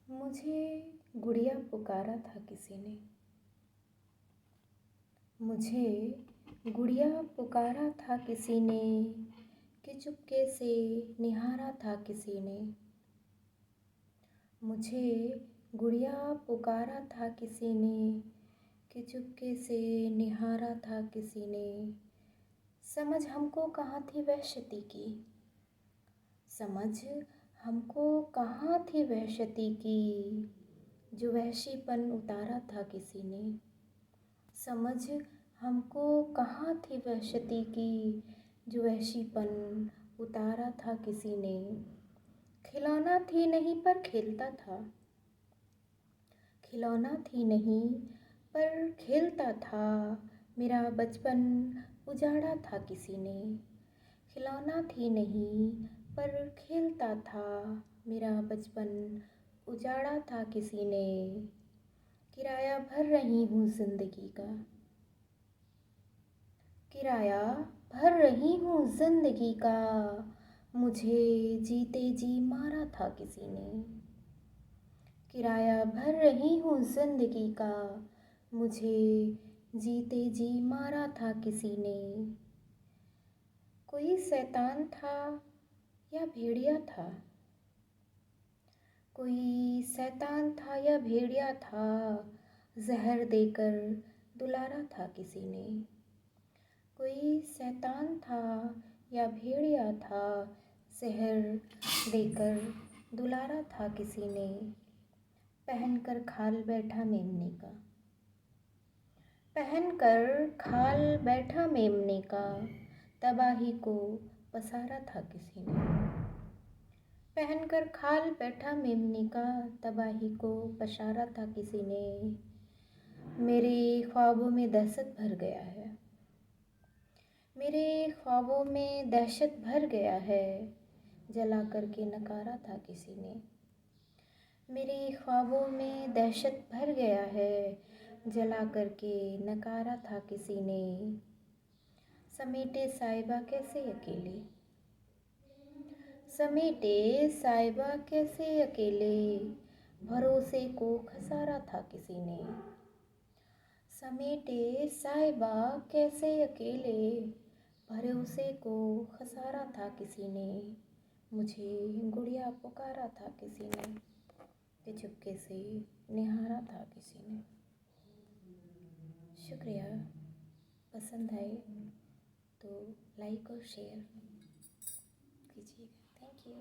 मुझे गुड़िया पुकारा था किसी ने। मुझे गुड़िया पुकारा था किसी ने, कि चुपके से निहारा था किसी ने। मुझे गुड़िया पुकारा था किसी ने, कि चुपके से निहारा था किसी ने। समझ हमको कहाँ थी वहशती की, समझ हमको कहाँ थी वहशती की, जो वहशीपन उतारा था किसी ने। समझ हमको कहाँ थी वहशती की, जो वहशीपन उतारा था किसी ने। खिलौना थी नहीं पर खेलता था, खिलौना थी नहीं पर खेलता था, मेरा बचपन उजाड़ा था किसी ने। खिलौना थी नहीं पर खेलता था, मेरा बचपन उजाड़ा था किसी ने। किराया भर रही हूँ ज़िंदगी का, किराया भर रही हूँ ज़िंदगी का, मुझे जीते जी मारा था किसी ने। किराया भर रही हूँ ज़िंदगी का, मुझे जीते जी मारा था किसी ने। कोई शैतान था या भेड़िया था, कोई शैतान था या भेड़िया था, जहर देकर दुलारा था किसी ने। कोई शैतान था या भेड़िया था, जहर देकर दुलारा था किसी ने। पहनकर खाल बैठा मेमने का, पहनकर खाल बैठा मेमने का, तबाही को पसारा था किसी ने। पहनकर खाल बैठा मेमने का, तबाही को पसारा था किसी ने। मेरे ख्वाबों में दहशत भर गया है, मेरे ख्वाबों में दहशत भर गया है, जला करके नकारा था किसी ने। मेरे ख्वाबों में दहशत भर गया है, जला करके नकारा था किसी ने। समेटे साहिबा कैसे अकेले, समेटे साहिबा कैसे अकेले, भरोसे को खसारा था किसी ने। समेटे साहिबा कैसे अकेले, भरोसे को खसारा था किसी ने। मुझे गुड़िया पुकारा था किसी ने, कि चुपके से निहारा था किसी ने। शुक्रिया। पसंद आए तो लाइक और शेयर कीजिएगा। Thank you.